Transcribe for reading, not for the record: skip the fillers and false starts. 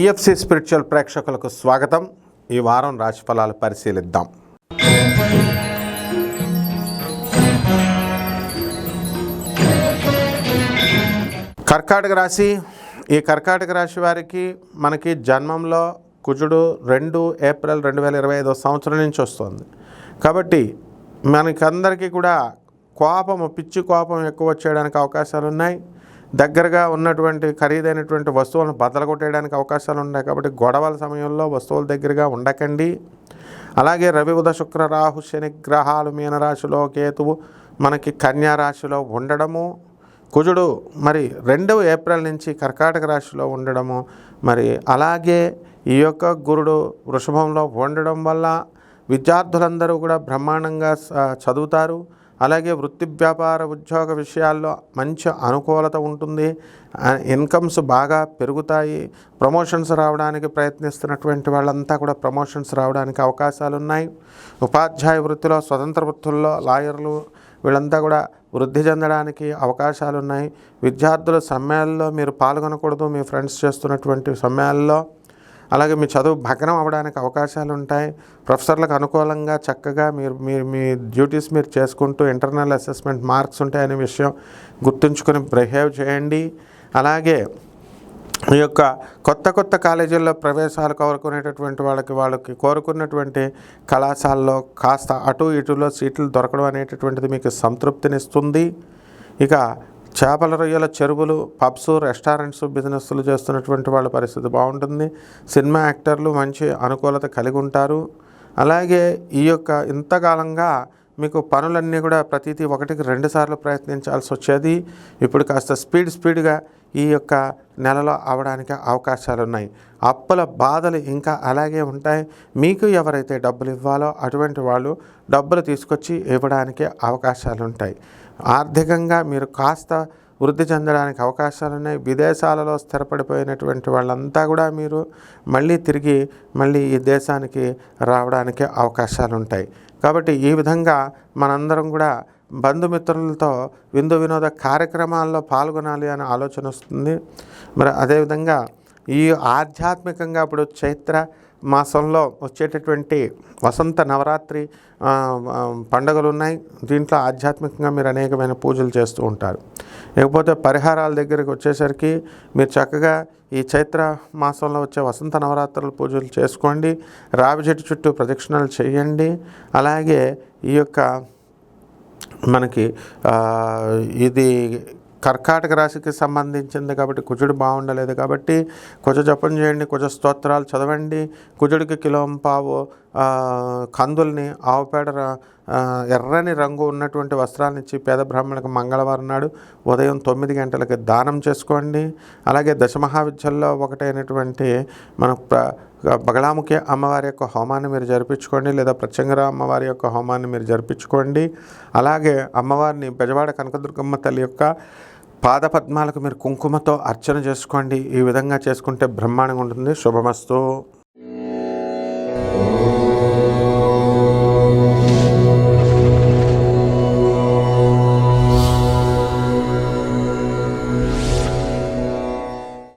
TFC spiritual ప్రేక్షకులకు స్వాగతం. ఈ వారం రాశిఫలాలు పరిశీలిద్దాం. కర్కాటక రాశి. ఈ కర్కాటక రాశి వారికి మనకి జన్మంలో కుజుడు 2 ఏప్రిల్ 2025 సంవత్సరం నుంచి వస్తుంది. కాబట్టి మనకందరికీ కూడా పిచ్చి కోపం ఎక్కువ వచ్చేయడానికి అవకాశాలు ఉన్నాయి. దగ్గరగా ఉన్నటువంటి ఖరీదైనటువంటి వస్తువులను బదలగొట్టేయడానికి అవకాశాలు ఉన్నాయి. కాబట్టి గొడవల సమయంలో వస్తువుల దగ్గరగా ఉండకండి. అలాగే రవి బుధ శుక్ర రాహు శని గ్రహాలు మీనరాశిలో, కేతువు మనకి కన్యా రాశిలో ఉండడము, కుజుడు మరి 2 ఏప్రిల్ నుంచి కర్కాటక రాశిలో ఉండడము, మరి అలాగే ఈ యొక్క గురుడు వృషభంలో ఉండడం వల్ల విద్యార్థులందరూ కూడా బ్రహ్మాండంగా చదువుతారు. అలాగే వృత్తి వ్యాపార ఉద్యోగ విషయాల్లో మంచి అనుకూలత ఉంటుంది. ఇన్కమ్స్ బాగా పెరుగుతాయి. ప్రమోషన్స్ రావడానికి ప్రయత్నిస్తున్నటువంటి వాళ్ళంతా కూడా ప్రమోషన్స్ రావడానికి అవకాశాలు ఉన్నాయి. ఉపాధ్యాయ వృత్తిలో, స్వతంత్ర వృత్తుల్లో, లాయర్లు వీళ్ళంతా కూడా వృద్ధి చెందడానికి అవకాశాలు ఉన్నాయి. విద్యార్థుల సమ్మెల్లో మీరు పాల్గొనకూడదు, మీ ఫ్రెండ్స్ చేస్తున్నటువంటి సమ్మెల్లో. అలాగే మీ చదువు భగ్నం అవ్వడానికి అవకాశాలు ఉంటాయి. ప్రొఫెసర్లకు అనుకూలంగా చక్కగా మీరు మీ డ్యూటీస్ మీరు చేసుకుంటూ ఇంటర్నల్ అసెస్మెంట్ మార్క్స్ ఉంటాయనే విషయం గుర్తుంచుకొని బిహేవ్ చేయండి. అలాగే ఈ యొక్క కొత్త కాలేజీల్లో ప్రవేశాలు కోరుకునేటటువంటి వాళ్ళకి కోరుకున్నటువంటి కళాశాలలో కాస్త అటు ఇటులో సీట్లు దొరకడం అనేటటువంటిది మీకు సంతృప్తినిస్తుంది. ఇక చేపల రొయ్యల చెరువులు, పబ్స్, రెస్టారెంట్స్, బిజినెస్లు చేస్తున్నటువంటి వాళ్ళ పరిస్థితి బాగుంటుంది. సినిమా యాక్టర్లు మంచి అనుకూలత కలిగి ఉంటారు. అలాగే ఈ యొక్క ఇంతకాలంగా మీకు పనులన్నీ కూడా ప్రతిదీ 1కి 2 సార్లు ప్రయత్నించాల్సి వచ్చేది. ఇప్పుడు కాస్త స్పీడ్గా ఈ యొక్క నెలలో అవడానికి అవకాశాలు ఉన్నాయి. అప్పుల బాధలు ఇంకా అలాగే ఉంటాయి. మీకు ఎవరైతే డబ్బులు ఇవ్వాలో అటువంటి వాళ్ళు డబ్బులు తీసుకొచ్చి ఇవ్వడానికి అవకాశాలు ఉంటాయి. ఆర్థికంగా మీరు కాస్త వృద్ధి చెందడానికి అవకాశాలు ఉన్నాయి. విదేశాలలో స్థిరపడిపోయినటువంటి వాళ్ళంతా కూడా మీరు తిరిగి ఈ దేశానికి రావడానికి అవకాశాలు ఉంటాయి. కాబట్టి ఈ విధంగా మనందరం కూడా బంధుమిత్రులతో విందు వినోద కార్యక్రమాల్లో పాల్గొనాలి అనే ఆలోచన వస్తుంది. మరి అదేవిధంగా ఈ ఆధ్యాత్మికంగా ఇప్పుడు చైత్ర మాసంలో వచ్చేటటువంటి వసంత నవరాత్రి పండుగలు ఉన్నాయి. దీంట్లో ఆధ్యాత్మికంగా మీరు అనేకమైన పూజలు చేస్తూ ఉంటారు. లేకపోతే పరిహారాల దగ్గరికి వచ్చేసరికి మీరు చక్కగా ఈ చైత్ర మాసంలో వచ్చే వసంత నవరాత్రుల పూజలు చేసుకోండి. రావి చెట్టు చుట్టూ ప్రదక్షిణలు చేయండి. అలాగే ఈ యొక్క మనకి ఇది కర్కాటక రాశికి సంబంధించింది కాబట్టి కుజుడు బాగుండలేదు కాబట్టి కుజ జపం చేయండి, కుజ స్తోత్రాలు చదవండి. కుజుడికి కిలోంపావు కందుల్ని, ఆవుపేడ ఎర్రని రంగు ఉన్నటువంటి వస్త్రాలను ఇచ్చి పేద బ్రాహ్మణులకు మంగళవారం నాడు ఉదయం 9 గంటలకి దానం చేసుకోండి. అలాగే దశమహావిద్యల్లో ఒకటైనటువంటి మన బగళాముఖి అమ్మవారి యొక్క హోమాన్ని మీరు జరిపించుకోండి, లేదా ప్రత్యంగర అమ్మవారి యొక్క హోమాన్ని మీరు జరిపించుకోండి. అలాగే అమ్మవారిని బెజవాడ కనకదుర్గమ్మ తల్లి యొక్క పాదపద్మాలకు మీరు కుంకుమతో అర్చన చేసుకోండి. ఈ విధంగా చేసుకుంటే బ్రహ్మాండంగా ఉంటుంది. శుభమస్తు.